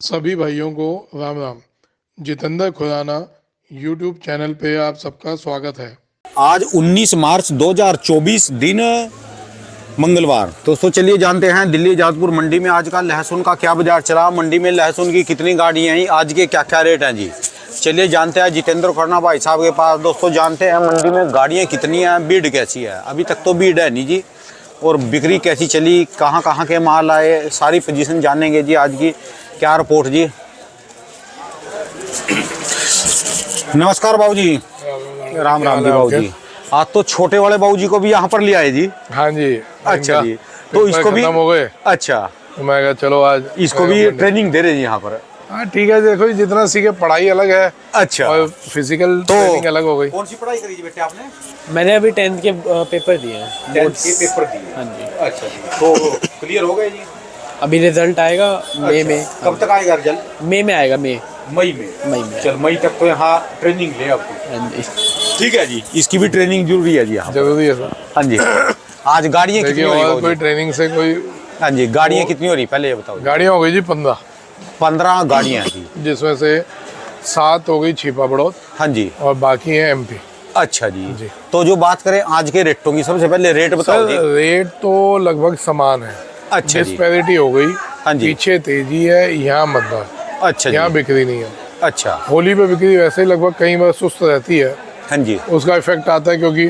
सभी भाइयों को राम राम। जितेंद्र खुराना यूट्यूब चैनल पे आप सबका स्वागत है। आज 19 मार्च 2024 दिन मंगलवार। दोस्तों चलिए जानते हैं दिल्ली जादपुर मंडी में आज का लहसुन का क्या बाजार चला, मंडी में लहसुन की कितनी गाड़ियां हैं, आज के क्या क्या रेट हैं जी। चलिए जानते हैं जितेंद्र खुराना भाई साहब के पास। दोस्तों जानते हैं मंडी में गाड़ियां कितनी हैं, भीड़ कैसी है। अभी तक तो भीड़ है नहीं जी, और बिक्री कैसी चली, कहाँ कहाँ के माल आए, सारी पोजीशन जानेंगे जी। आज की क्या रिपोर्ट जी। नमस्कार बाबू जी। राम राम जी बाबू जी। आज तो छोटे वाले बाबू जी को भी यहाँ पर ले आए जी। हाँ जी। अच्छा जी, तो इसको भी हो गए। अच्छा, तो मैं कहा चलो आज इसको भी ट्रेनिंग दे रहे जी यहाँ पर। हाँ ठीक है, देखो जितना सीखे पढ़ाई अलग है। अच्छा, और फिजिकल ट्रेनिंग अलग हो गई। कौन सी पढ़ाई करी जी बेटे आपने? मैंने अभी 10th के पेपर दिए हैं। 10th के पेपर दिए? हाँ जी। अच्छा जी, तो क्लियर हो गए जी? अभी रिजल्ट आएगा मई में। कब तक आएगा रिजल्ट? मई में आएगा, मई मई में। मई में। चल मई तक तो यहाँ ट्रेनिंग ले आपको। हाँ जी। ठीक है जी, इसकी भी ट्रेनिंग जरूरी है जी यहाँ। जरूरी है सर। हाँ जी। आज गाड़ियाँ कितनी हो रही और है कोई ट्रेनिंग से कोई। हाँ जी, गाड़ियाँ कितनी हो रही पहले ये बताओ। गाड़ियाँ हो गई जी 15 गाड़ियाँ थी, जिसमें से 7 हो गई छिपा बड़ौद। हाँ जी। और बाकी है एमपी। अच्छा जी। तो जो बात करें आज के रेटों की, सबसे पहले रेट बताओ जी। रेट तो लगभग समान है। अच्छा जी। डिस्पैरिटी हो गई। हाँ जी। पीछे तेजी है, यहाँ मद्दा। अच्छा यहाँ जी। बिक्री नहीं है। अच्छा। होली पे बिक्री वैसे ही लगभग कई बार सुस्त रहती है। हाँ जी। उसका इफेक्ट आता है क्योंकि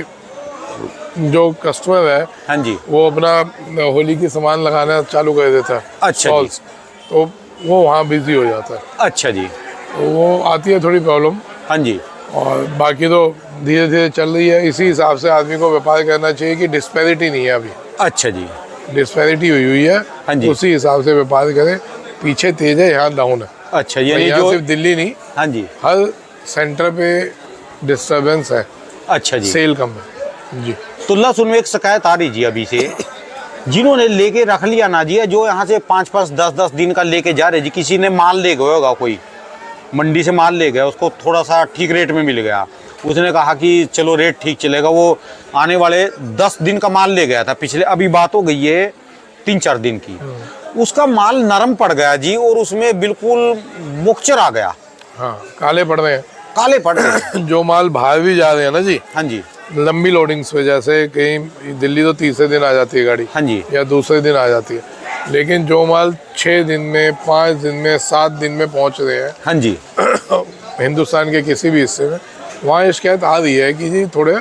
जो कस्टमर है हाँ जी। वो अपना होली की सामान लगाना चालू कर देता है। अच्छा जी। तो वो वहाँ बिजी हो जाता है। अच्छा जी। तो वो आती है थोड़ी प्रॉब्लम। हाँ जी। और बाकी तो धीरे धीरे चल रही है। इसी हिसाब से आदमी को व्यापार करना चाहिए कि डिस्पैरिटी नहीं है अभी। अच्छा जी। डिस्पैरिटी हुई है। हाँ जी। उसी हिसाब से व्यापार करें। पीछे तेज है, यहाँ डाउन है। अच्छा, यानी यहाँ जो सिर्फ दिल्ली नहीं, हाँ जी। हर सेंटर पे डिस्टर्बेंस है। अच्छा जी। सेल कम है जी। तो लहसुन में एक शिकायत आ रही जी अभी से, जिन्होंने लेके रख लिया ना जी, जो यहाँ से 5-5 10-10 दिन का लेके जा रहे जी, किसी ने माल ले गया होगा, कोई मंडी से माल ले गया, उसको थोड़ा सा ठीक रेट में मिल गया, उसने कहा कि चलो रेट ठीक चलेगा, वो आने वाले 10 दिन का माल ले गया था पिछले, अभी बात हो गई है 3-4 दिन की, उसका माल नरम पड़ गया जी, और उसमें बिल्कुल मुक्चर आ गया। हाँ, काले पड़ रहे हैं। काले पड़ रहे जो माल बाहर भी जा रहे हैं ना जी, हाँ जी। लंबी लोडिंग्स वजह से कहीं दिल्ली तो तीसरे दिन आ जाती है गाड़ी। हाँ जी। या दूसरे दिन आ जाती है, लेकिन जो माल 6 दिन में, 5 दिन में, 7 दिन में पहुंच रहे हैं हाँ जी। हिंदुस्तान के किसी भी हिस्से में, वहाँ ये शिकायत आ रही है कि जी थोड़े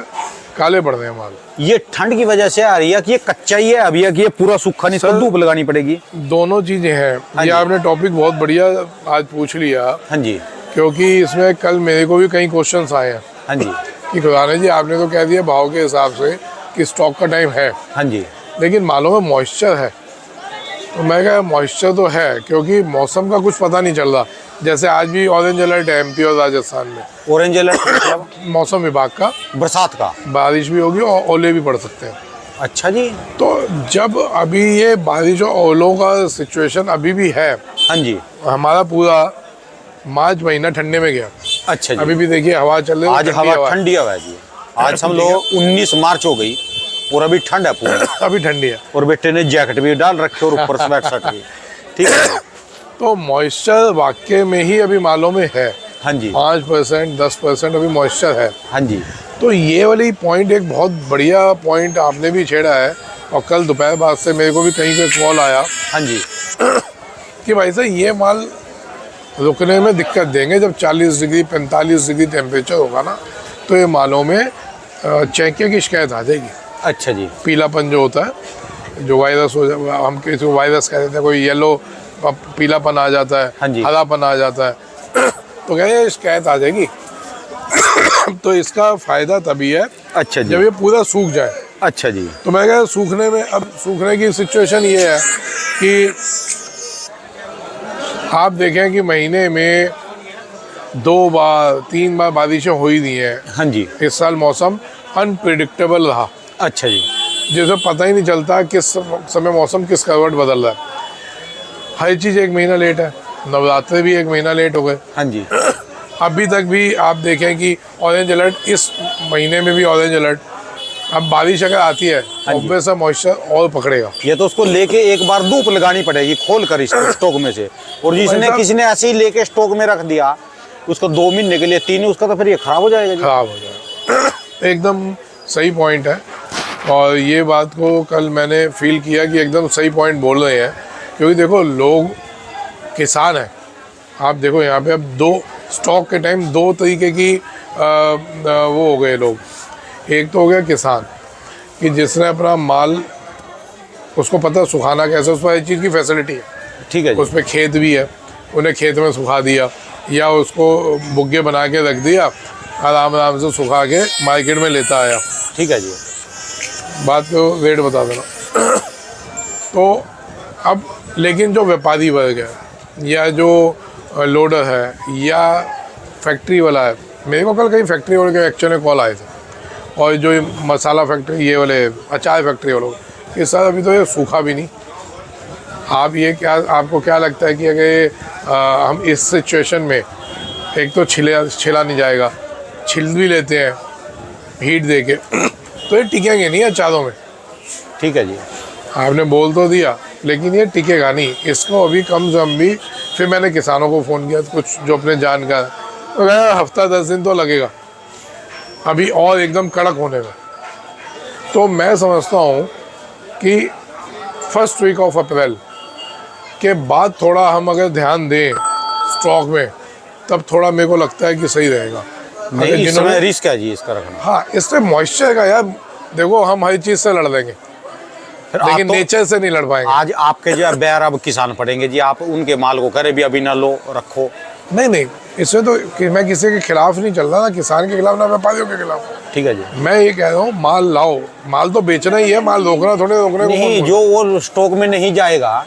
काले पड़ रहे हैं माल। ये ठंड की वजह से आ रही है कि ये कच्चा ही है अभी, कि ये पूरा सूखा नहीं, इसको धूप लगानी पड़ेगी? दोनों चीजें हैं। हाँ ये जी। आपने टॉपिक बहुत बढ़िया आज पूछ लिया, हाँ जी। क्योंकि इसमें कल मेरे को भी कई क्वेश्चंस आए हैं हाँ जी। कि खुदाने जी आपने तो कह दिया भाव के हिसाब से कि स्टॉक का टाइम है, हाँ जी। लेकिन मालों में मॉइस्चर है। तो मैं कहा मॉइस्चर तो है, क्योंकि मौसम का कुछ पता नहीं चल रहा। जैसे आज भी ऑरेंज अलर्ट है एमपी और राजस्थान में, ऑरेंज अलर्ट मौसम विभाग का, बरसात का। बारिश भी होगी और ओले भी पड़ सकते हैं। अच्छा जी। तो जब अभी ये बारिश और ओलों का सिचुएशन अभी भी है, हाँ जी। हमारा पूरा मार्च महीना ठंडे में गया। अच्छा जी। अभी भी देखिए हवा चल रही है, आज हवा ठंडी हवा है जी। आज समझ लो 19 मार्च हो गई और अभी ठंड है पूरी। अभी ठंडी है। और बेटे ने जैकेट भी डाल रखी और ऊपर स्वेट शर्ट भी। ठीक है। तो मॉइस्चर वाकई में ही अभी मालों में है। हाँ जी। 5% 10% अभी मॉइस्चर है। हाँ जी। तो ये वाली पॉइंट एक बहुत बढ़िया पॉइंट आपने भी छेड़ा है। और कल दोपहर बाद से मेरे को भी कहीं पे कॉल आया हाँ जी। कि भाई साहब ये माल रुकने में दिक्कत देंगे। जब 40 डिग्री 45 डिग्री टेम्परेचर होगा ना, तो ये मालों में चैकिया की शिकायत आ जाएगी। अच्छा जी। पीलापन जो होता है, जो वायरस हो जाए, हम किसी को वायरस कह देते हैं, कोई येलो पीलापन आ जाता है, हाँ जी। हरापन आ जाता है, तो कह रहे शिकायत आ जाएगी। तो इसका फायदा तभी है अच्छा जी। जब ये पूरा सूख जाए। अच्छा जी। तो मैं कह सूखने में, अब सूखने की सिचुएशन ये है कि आप देखें कि महीने में 2 बार 3 बार बारिशें हो ही नहीं है। हाँ जी। इस साल मौसम अनप्रिडिक्टेबल रहा, अच्छा जी। जिसे पता ही नहीं चलता किस समय मौसम किस करवट बदल रहा है। हर चीज़ 1 महीना लेट है। नवरात्रे भी 1 महीना लेट हो गए। हाँ जी। अभी तक भी आप देखें कि ऑरेंज अलर्ट, इस महीने में भी ऑरेंज अलर्ट, अब बारिश अगर आती है ऑब्वियस है मॉइस्चर और पकड़ेगा। ये तो उसको लेके एक बार धूप लगानी पड़ेगी खोल कर इसको स्टॉक में से। और जिसने किसी ने ऐसे ही लेके स्टॉक में रख दिया उसको 2 महीने के लिए 3, उसका तो फिर ये खराब हो जाएगा जी। खराब हो जाएगा। एकदम सही पॉइंट है, और ये बात को कल मैंने फील किया कि एकदम सही पॉइंट बोल रहे हैं, क्योंकि देखो लोग किसान हैं। आप देखो यहाँ पे अब 2 स्टॉक के टाइम 2 तरीके की वो हो गए लोग। एक तो हो गया किसान कि जिसने अपना माल, उसको पता सुखाना कैसे, उस पर हर चीज़ की फैसिलिटी है, ठीक है जी। उस पर खेत भी है, उन्हें खेत में सुखा दिया या उसको बुग्गे बना के रख दिया, आराम आराम से सुखा के मार्केट में लेता आया। ठीक है जी। बात को रेट बता देना। तो अब लेकिन जो व्यापारी वर्ग है या जो लोडर है या फैक्ट्री वाला है, मेरे को कल कहीं फैक्ट्री वाले के एक्चुअली कॉल आए थे, और जो ये मसाला फैक्ट्री, ये वाले अचार फैक्ट्री वालों, ये सर अभी तो ये सूखा भी नहीं। आप ये क्या, आपको क्या लगता है कि अगर हम इस सिचुएशन में, एक तो छिला नहीं जाएगा, छिल भी लेते हैं हीट दे के, तो ये टिकेंगे नहीं अचारों में। ठीक है जी। आपने बोल तो दिया लेकिन ये टिकेगा नहीं, इसको अभी कम से कम भी। फिर मैंने किसानों को फ़ोन किया, कुछ जो अपने जानकार, तो कहा हफ्ता 10 दिन तो लगेगा अभी और एकदम कड़क होने में। तो मैं समझता हूँ कि फर्स्ट वीक ऑफ अप्रैल के बाद थोड़ा हम अगर ध्यान दें स्टॉक में, तब थोड़ा मेरे को लगता है कि सही रहेगा। नहीं, इस समय रिस्क है जी इसका रखना। हाँ, इससे मॉइस्चर का यार देखो, हम हर चीज़ से लड़ देंगे लेकिन तो नेचर से नहीं लड़ पाएंगे। आज आपके जो बैर अब किसान पड़ेंगे जी, आप उनके माल को करे भी अभी ना लो, रखो। नहीं, इसमें तो मैं किसी के खिलाफ नहीं चल रहा, ना किसान के खिलाफ ना व्यापारियों के खिलाफ। ठीक है जी। मैं ये कह रहा हूँ माल लाओ, माल तो बेचना ही है, माल रोकना थोड़े, रोकने को नहीं, जो वो स्टॉक में नहीं जाएगा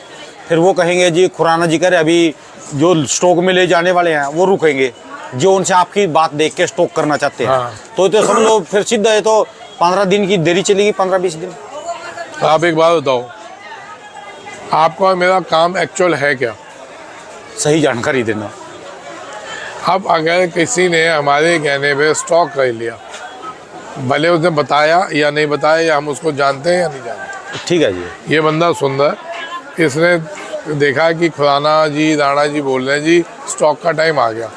फिर वो कहेंगे जी खुराना जी करे, अभी जो स्टॉक में ले जाने वाले हैं वो रुकेंगे, जो उनसे आपकी बात देख के स्टॉक करना चाहते हैं। हाँ। तो समझ लो फिर सीधा है तो 15 दिन की देरी चलेगी, 15-20 दिन। आप एक बात बताओ, आपका मेरा काम एक्चुअल है क्या? सही जानकारी देना। अब अगर किसी ने हमारे कहने पे स्टॉक कर लिया, भले उसने बताया या नहीं बताया, या हम उसको जानते हैं या नहीं जानते, ठीक है जी। ये बंदा सुंदर, इसने देखा कि खुराना जी, राणा जी बोल रहे हैं जी स्टॉक का टाइम आ गया,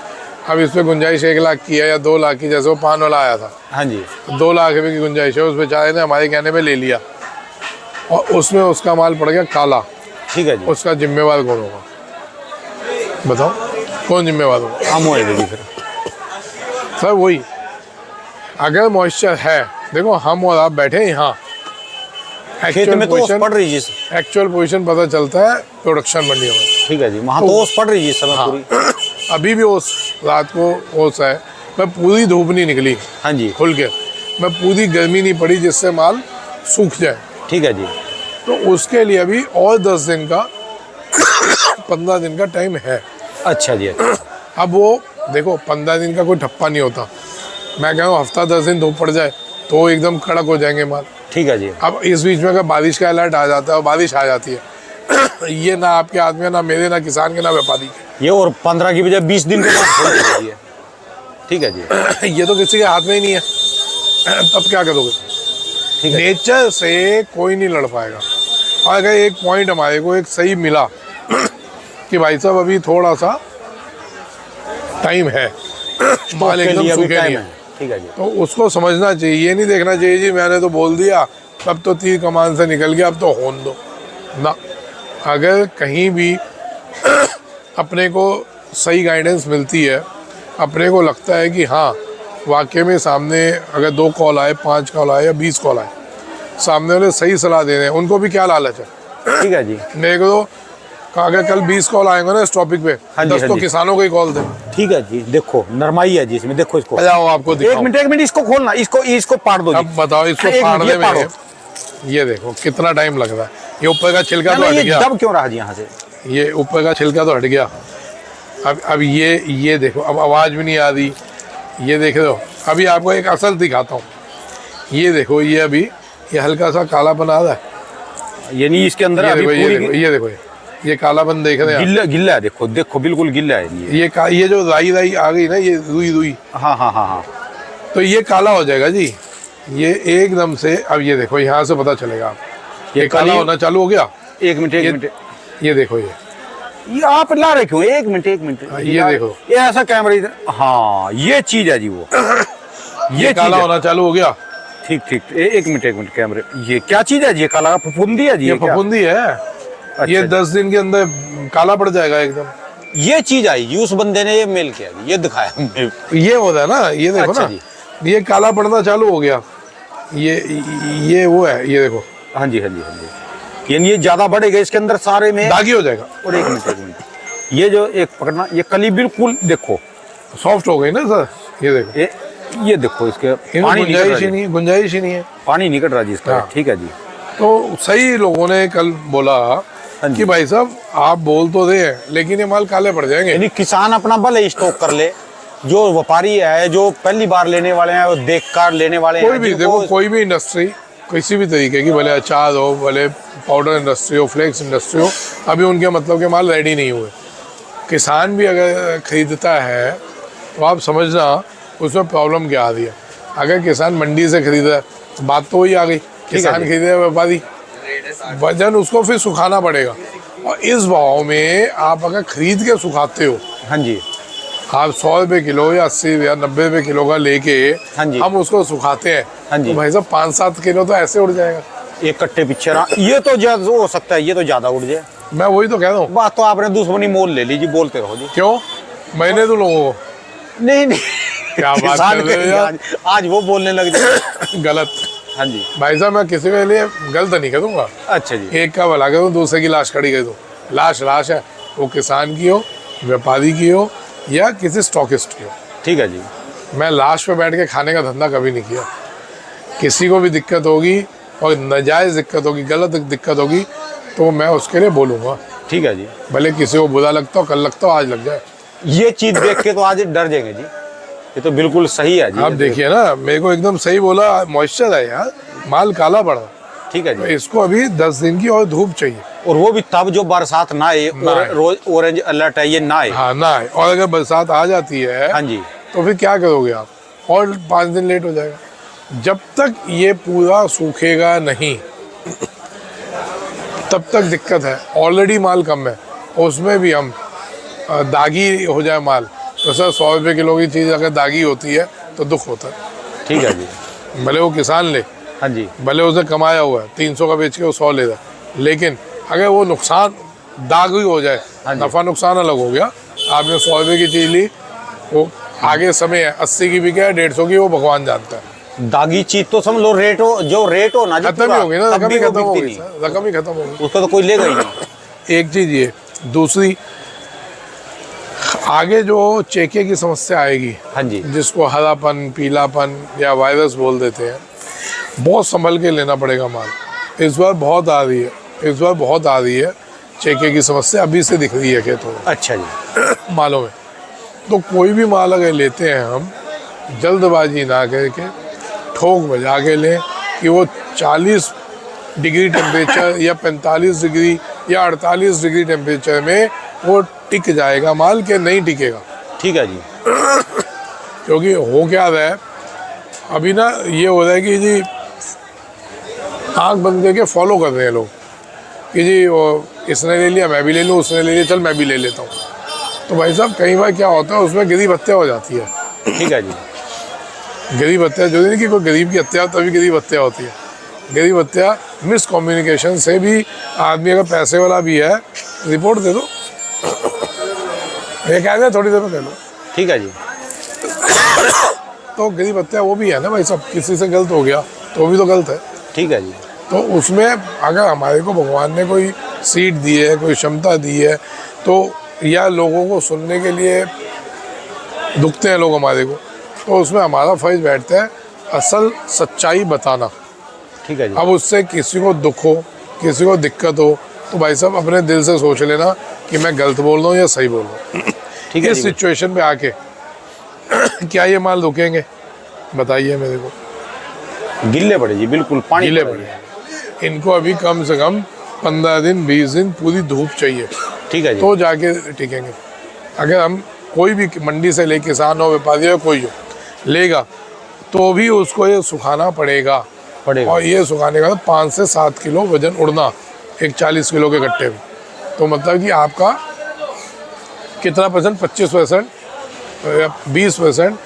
अब इस पर गुंजाइश 1 लाख की है या 2 लाख की, जैसे वो पान वाला आया था। हाँ जी। 2 लाख रुपये की गुंजाइश है, उस बेचारे ने हमारे कहने पे ले लिया और उसमें उसका माल पड़ गया काला। ठीक है जी। उसका जिम्मेवार कौन होगा? बताओ कौन जिम्मेवार होगा? हम होएंगे जी फिर। सर वही, अगर मॉइस्चर है, देखो हम और आप बैठे हैं यहाँ, खेत में तो ओस पड़ रही जी। एक्चुअल पोजीशन पता चलता है प्रोडक्शन मंडियों में। ठीक है जी, वहाँ तो ओस पड़ रही जी इस समय हाँ, पूरी। अभी भी ओस, रात को ओस है, मैं पूरी धूप नहीं निकली हाँ जी। खुल के, मैं पूरी गर्मी नहीं पड़ी जिससे माल सूख जाए। ठीक है जी। तो उसके लिए अभी और 10 दिन का 15 दिन का टाइम है। अच्छा जी। अब वो देखो 15 दिन का कोई ठप्पा नहीं होता, मैं कह रहा हूँ हफ्ता 10 दिन धूप पड़ जाए तो एकदम कड़क हो जाएंगे माल। ठीक है जी। अब इस बीच में अगर बारिश का अलर्ट आ जाता है और बारिश आ जाती है ये ना आपके हाथ में, ना मेरे, ना किसान के, ना व्यापारी के। ये और 15 की बजाय 20 दिन के बाद खोल दीजिए। ठीक है जी। ये तो किसी के हाथ में ही नहीं है, तब क्या करोगे? ठीक है। नेचर से कोई नहीं लड़ पाएगा। और अगर एक पॉइंट हमारे को एक सही मिला कि भाई साहब अभी थोड़ा सा टाइम है, माल एकदम सूखे नहीं है, ठीक है जी। तो उसको समझना चाहिए। ये नहीं देखना चाहिए जी मैंने तो बोल दिया, तब तो तीर कमान से निकल गया, अब तो होने दो ना। अगर कहीं भी अपने को सही गाइडेंस मिलती है, अपने को लगता है कि हाँ वाकई में सामने अगर 2 कॉल आए, 5 कॉल आए या 20 कॉल आए, सामने वाले सही सलाह दे रहे हैं, उनको भी क्या लालच है? ठीक है जी। मेरे को तो अगर कल 20 कॉल आएंगे ना इस टॉपिक पे, हाँ जी, 10 हाँ तो जी। किसानों को ही कॉल दे। ठीक है जी। देखो नरमाई है जी इसमें, देखो इसको। आओ आपको एक दिखाऊं। मिनट इसको खोलना, इसको पाड़ दो जी। अब बताओ इसको एक मिनट, फाड़ने ये फाड़ो। में ये देखो कितना टाइम लग रहा है। ये ऊपर का छिलका तो हट ये गया, दब क्यों रहा जी यहाँ से? ये ऊपर का छिलका तो हट गया। अब ये देखो, अब आवाज़ भी नहीं आ रही। ये देख रहे हो, अभी आपको एक असल दिखाता हूँ। ये देखो, ये अभी ये हल्का सा काला बना रहा है। यानी इसके अंदर ये अभी देखो, ये पूरी देखो, ये देखो, ये कालापन देख रहे हैं गिल्ला गिल्ला है। देखो देखो बिल्कुल गिल्ला है ये। ये जो राई आ गई ना, ये रुई, हाँ हाँ हाँ हाँ। तो ये काला हो जाएगा जी। ये एकदम से, अब ये देखो यहाँ से पता चलेगा आप, ये काला कली- होना चालू हो गया। एक मिनट एक मिनट, ये देखो ये आप ला रहे क्यों? एक मिनट एक मिनट, ये देखो, ये ऐसा कैमरा इधर, हाँ ये चीज है जी वो ये चीज काला है। होना चालू हो गया। ठीक ठीक, एक मिनट कैमरे, ये क्या चीज है जी? ये काला फफूंदी है जी? ये क्या? फफूंदी है। ये जी। 10 दिन के अंदर काला पड़ जाएगा एकदम। ये चीज आई जी, उस बंदे ने ये मेल किया जी, ये दिखाया हमने। ये होता है ना, ये देखो अच्छा ना, जी। ये काला पड़ना चालू हो गया। ये वो है, ये देखो हाँ जी हाँ जी हाँ जी, यानी ये ज्यादा बढ़ेगा इसके अंदर सारे में। दागी हो जाएगा। और एक मिनट, ये जो एक पकड़ना, ये कली बिल्कुल देखो सॉफ्ट हो गई ना सर, ये देखो, ये देखो इसके इनमें पानी निकल रहा गुंजाइश ही है, नहीं, गुंजाइश ही नहीं है। पानी निकल रहा है जी इसका। हाँ। ठीक है जी। तो सही लोगों ने कल बोला हाँ जी। कि भाई साहब आप बोल तो दे, लेकिन ये माल काले पड़ जाएंगे। यानी किसान अपना भले स्टॉक कर ले, जो व्यापारी है, जो पहली बार लेने वाले हैं, वो देख कर लेने वाले कोई हैं, भी जिनको- देखो, कोई भी इंडस्ट्री किसी भी तरीके की, भले अचार हो, भले पाउडर इंडस्ट्री हो, फ्लेक्स इंडस्ट्री हो, अभी उनके मतलब के माल रेडी नहीं हुए। किसान भी अगर खरीदता है तो आप समझना उसमें प्रॉब्लम क्या आ रही है। अगर किसान मंडी से खरीदा, बात तो वही आ गई, किसान जी। खरीदे व्यापारी, वजन उसको फिर सुखाना पड़ेगा। और इस भाव में आप अगर खरीद के सुखाते हो, हाँ जी आप 100 रुपये किलो या 80 या 90 रुपये किलो का लेके हाँ जी। हम उसको सुखाते हैं, हाँ जी। तो भाई साहब 5-7 किलो तो ऐसे उड़ जाएगा। एक कट्टे पीछे रहा, ये तो ज्यादा हो सकता है, ये तो ज्यादा उड़ जाए। मैं वही तो कह रहा हूँ। बात तो आपने दुश्मनी मोल ले ली जी, बोलते रहो जी। क्यों? मैंने तो लोगों को नहीं नहीं, क्या बात किसान कर रहे हो के- यार? आज वो बोलने लग जाए। गलत। हाँ जी। भाई साहब मैं किसी के लिए गलत नहीं करूँगा, अच्छा जी। एक का भला करूँ, दूसरे की लाश खड़ी कर दूँ। लाश लाश है, वो किसान की हो, व्यापारी की हो, या किसी स्टॉकिस्ट की हो। ठीक है जी। मैं लाश पे बैठ के खाने का धंधा कभी नहीं किया। किसी को भी दिक्कत होगी और नाजायज़ दिक्कत होगी, गलत दिक्कत होगी, तो मैं उसके लिए बोलूँगा। ठीक है जी। भले किसी को बुरा लगता हो, कल लगता हो, आज लग जाए। ये चीज देख के तो आज डर जाएंगे जी, ये तो बिल्कुल सही है जी। आप देखिए ना, मेरे को एकदम सही बोला, मॉइस्चर है यार, माल काला पड़ा। ठीक है तो जी। इसको अभी 10 दिन की और धूप चाहिए। और वो भी तब जो बरसात ना आए, ना आए। रोज ऑरेंज अलर्ट है, ये ना आए। हाँ ना है, और अगर बरसात आ जाती है हाँ जी। तो फिर क्या करोगे आप? और 5 दिन लेट हो जाएगा। जब तक ये पूरा सूखेगा नहीं तब तक दिक्कत है। ऑलरेडी माल कम है, उसमें भी हम दागी हो जाए माल, तो सर 100 रुपये किलो की चीज़ अगर दागी होती है तो दुख होता है। ठीक है जी। भले वो किसान ले, हाँ जी। भले उसने कमाया हुआ है 300 का बेच के वो 100 ले रहा है, लेकिन अगर वो नुकसान दागी हो जाए, हाँ जी। नफ़ा नुकसान अलग हो गया। आपने 100 रुपये की चीज़ ली, वो आगे समय है 80 की भी क्या है, 150 की, वो भगवान जानता है। दागी चीज तो समझ लो, रेट हो जो रेट हो ना जी, खत्म ही पूरा, हो गई ना, तब रकम भी ही वो खत्म हो बिकती गई नहीं। सर, रकम ही खत्म हो गई। उसको तो कोई लेगा ही नहीं। एक चीज़ ये, दूसरी आगे जो चेके की समस्या आएगी, हाँ जी। जिसको हरापन, पीलापन या वायरस बोल देते हैं, बहुत संभल के लेना पड़ेगा माल। इस बार बहुत आ रही है, इस बार बहुत आ रही है चेके की समस्या, अभी से दिख रही है खेतों में, अच्छा जी। मालों में। तो कोई भी माल अगर लेते हैं हम, जल्दबाजी ना करके ठोक बजा के लें कि वो 40 डिग्री टेम्परेचर या 45 डिग्री या 48 डिग्री टेम्परेचर में वो टिक जाएगा माल, के नहीं टिकेगा। ठीक है जी। क्योंकि हो क्या रहा है अभी ना, ये हो रहा है कि जी आँख बंद करके फॉलो कर रहे हैं लोग कि जी वो इसने ले लिया मैं भी ले लूँ, उसने ले लिया चल मैं भी ले लेता हूँ। तो भाई साहब कई बार क्या होता है, उसमें गरीब हत्या हो जाती है। ठीक है जी। गरीब हत्या जो नहीं कि कोई गरीब की हत्या, तभी गरीब हत्या होती है। गरीब हत्या मिस कम्युनिकेशन से भी, आदमी अगर पैसे वाला भी है, रिपोर्ट दे दो, ये कहते हैं थोड़ी देर में कह लो। ठीक है जी। तो गरीब हत्या वो भी है ना भाई साहब, किसी से गलत हो गया तो वो भी तो गलत है। ठीक है जी। तो उसमें अगर हमारे को भगवान ने कोई सीट दी है, कोई क्षमता दी है, तो या लोगों को सुनने के लिए दुखते हैं लोग हमारे को, तो उसमें हमारा फर्ज बैठता है असल सच्चाई बताना। ठीक है जी। अब उससे किसी को दुख हो, किसी को दिक्कत हो, तो भाई साहब अपने दिल से सोच लेना कि मैं गलत बोल रहा हूँ या सही बोल रहा हूँ। ठीक है इस जी। सिचुएशन पे आके क्या ये माल रुकेंगे? बताइए मेरे को। गिल्ले पड़े जी, बिल्कुल पानी गीले पड़े। पड़े। इनको अभी कम से कम 15 दिन 20 दिन पूरी धूप चाहिए, ठीक है जी। तो जाके टिकेंगे। अगर हम कोई भी मंडी से ले, किसान हो, व्यापारी हो, कोई हो, लेगा तो भी उसको ये सुखाना पड़ेगा। और ये सुखाने का 5 से 7 किलो वजन उड़ना एक 40 किलो के कट्टे में। तो मतलब कि आपका कितना परसेंट, 25% या 20%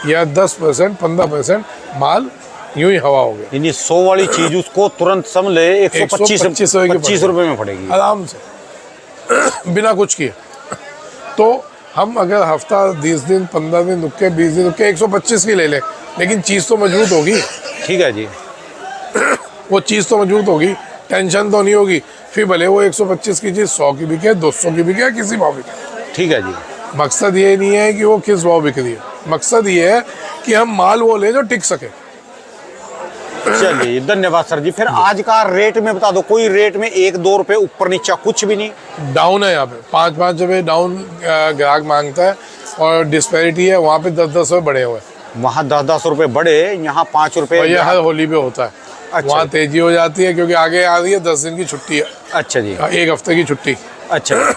या 10%, 15% माल यूं ही हवा हो गया। यानी 100 वाली चीज उसको तुरंत समझ ले 125 रुपए में पड़ेगी आराम से, बिना कुछ किए। तो हम अगर हफ्ता 20 दिन 15 दिन रुक के 20 दिन रुक के 125 की ले लें, लेकिन चीज़ तो मजबूत होगी। ठीक है जी। वो चीज़ तो मजबूत होगी, टेंशन तो नहीं होगी। फिर भले वो 125 की चीज़ 100 की बिके, 200 की बिके, किसी भाव बिके। ठीक है जी। मकसद ये नहीं है कि वो किस भाव बिक रही है, मकसद ये है कि हम माल वो ले जो टिक सके। चलिए धन्यवाद सर जी। फिर आज का रेट में बता दो, कोई रेट में 1-2 रुपए ऊपर नीचे कुछ भी नहीं? डाउन है यहाँ पे, 5-5 रुपये डाउन ग्राहक मांगता है, और डिस्पैरिटी है वहाँ पे 10-10 रुपये बढ़े हुए हैं। वहाँ 10-10 रुपए बढ़े, यहाँ 5 रुपए। और ये हर होली पे होता है। अच्छा। वहाँ तेजी हो जाती है क्योंकि आगे आ रही है 10 दिन की छुट्टी है। अच्छा जी। 1 हफ्ते की छुट्टी। अच्छा जी।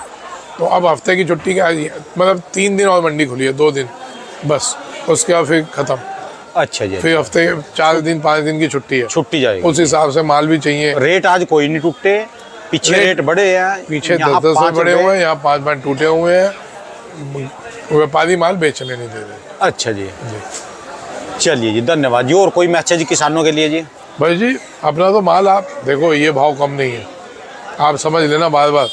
तो अब हफ्ते की छुट्टी क्या है, मतलब 3 दिन और मंडी खुली है, 2 दिन बस, उसके बाद फिर खत्म। अच्छा जी। फिर हफ्ते 4 दिन 5 दिन की छुट्टी है, छुट्टी जाएगी। उस हिसाब से माल भी चाहिए। रेट आज कोई नहीं टूटे, पीछे रेट बढ़े हैं, पीछे यहाँ 10-10 5 बढ़े रुपए। हुए हैं, यहाँ 5-5 टूटे हुए हैं। व्यापारी माल बेचने नहीं दे रहे। अच्छा जी। चलिए जी धन्यवाद जी। और कोई मैसेज किसानों के लिए जी? भाई जी अपना तो माल आप देखो, ये भाव कम नहीं है, आप समझ लेना बार बार।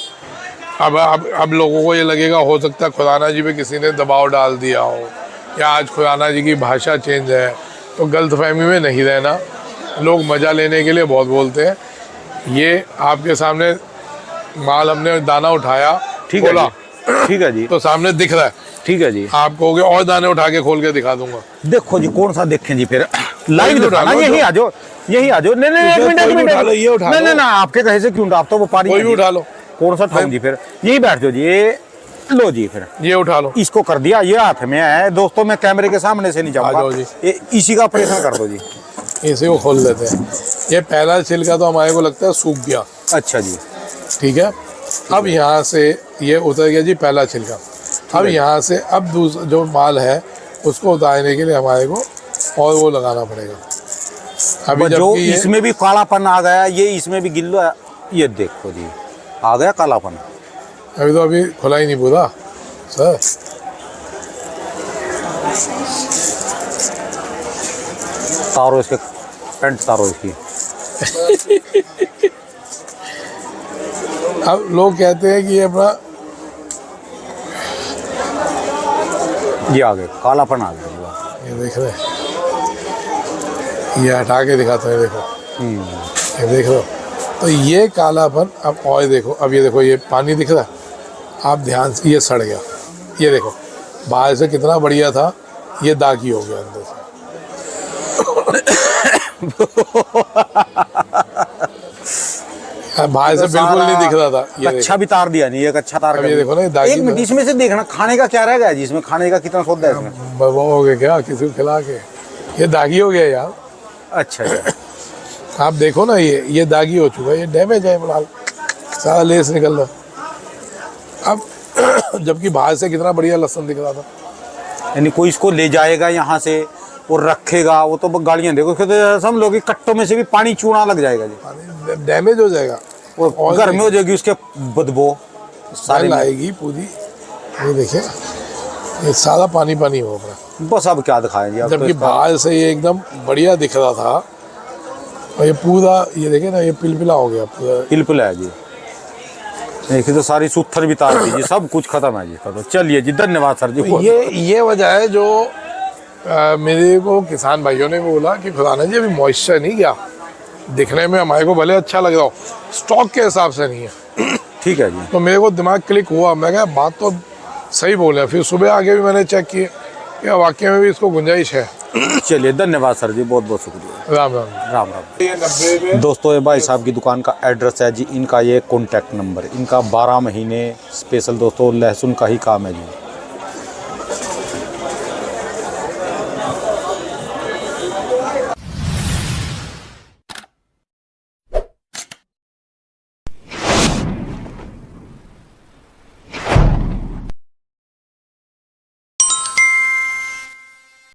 अब लोगों को ये लगेगा हो सकता है खुराना जी पे किसी ने दबाव डाल दिया हो, या आज खुराना जी की भाषा चेंज है, तो गलतफहमी में नहीं रहना। लोग मज़ा लेने के लिए बहुत बोलते हैं। ये आपके सामने माल हमने दाना उठाया, ठीक है खोला, जी। ठीक है जी। तो सामने दिख रहा है। ठीक है जी। आप कहोगे और दाने उठा के खोल के दिखा दूंगा। देखो जी कौन सा देखें जी, फिर लाइव उठा दिखाना। लो यही आ जाओ, यही आ जाओ। नहीं नहीं एक मिनट, एक मिनट। उठा लो, ये उठा लो। नहीं नहीं आपके कहे से क्यों, आप तो व्यापारी कोई हैं भी जी। उठा लो। कौन सा ठाऊं जी? फिर यही बैठ जाओ जी। ये लो जी, फिर ये उठा लो। इसको कर दिया, ये हाथ में है दोस्तों। मैं कैमरे के सामने से नहीं आ जाओ जाऊंगा, जी। इसी का ऑपरेशन कर दो जी। इसी को खोल देते हैं। ये पहला छिलका तो हमारे को लगता है सूख गया। अच्छा जी। ठीक है, अब यहाँ से ये उतर गया जी पहला छिलका। अब यहाँ से अब दूसरा जो माल है उसको उतारने के लिए हमारे को और वो लगाना पड़ेगा। अभी जो जबकि ये इसमें भी कालापन आ गया, ये इसमें भी गिल्लो है। ये देखो जी आ गया कालापन। अभी खुला ही नहीं पूरा सर। तारो इसके, पेंट तारो इसकी। अब लोग कहते हैं कि ये अपना ये आ गया कालापन आ गया जी। ये देख रहे हैं, ये हटा के दिखाते हैं, देखो ये देख रहे हो। तो ये कालापन अब और देखो, अब ये देखो ये पानी दिख रहा है, आप ध्यान से, ये सड़ गया। ये देखो बाहर से कितना बढ़िया था, ये दागी हो गया अंदर से। बाहर से बिल्कुल नहीं दिख रहा था। ये अच्छा भी तार दिया नहीं, एक अच्छा तार अब कर ये दिया। देखो ना, ये दागी एक मिनट इसमें से देखना खाने का क्या रह गया जी? इसमें खाने का कितना सौदा है इसमें? वो हो गया क्या किसी को खिला के, ये दागी हो गया यार। अच्छा जी। आप देखो ना, ये दागी हो चुका है, ये डैमेज है फिलहाल, सारा लेस निकल रहा। अब जबकि बाहर से कितना बढ़िया लहसुन दिख रहा था। यानी कोई इसको ले जाएगा यहाँ से और रखेगा, वो तो गाड़ियाँ देखो तो समझ लो कि कट्टों में से भी पानी चूना लग जाएगा जी, डैमेज हो जाएगा, और घर में हो जाएगी उसके बदबू सारी आएगी पूरी। ये देखिए ये सारा पानी पानी हो गया। बस अब क्या दिखाएंगे आप? जबकि बाहर से ये एकदम बढ़िया दिख रहा था, और ये पूरा ये देखिए ना, ये पिलपिला हो गया पूरा। बिल्कुल है जी। देखिए तो सारी सूथर भी तार दीजिए, सब कुछ खत्म है जी। तो चलिए जी धन्यवाद सर जी। तो ये वजह है जो मेरे को किसान भाइयों ने बोला कि खुराना जी अभी मॉइस्चर नहीं गया, दिखने में हमारे को भले अच्छा लग रहा हो, स्टॉक के हिसाब से नहीं है। ठीक है जी। तो मेरे को दिमाग क्लिक हुआ, मैं कहा बात तो सही बोले। फिर सुबह आके भी मैंने चेक किया कि वाकई में भी इसको गुंजाइश है। चलिए धन्यवाद सर जी, बहुत बहुत शुक्रिया। राम राम। राम राम। दोस्तों ये भाई साहब की दुकान का एड्रेस है जी, इनका ये कॉन्टैक्ट नंबर, इनका 12 महीने स्पेशल दोस्तों लहसुन का ही काम है जी।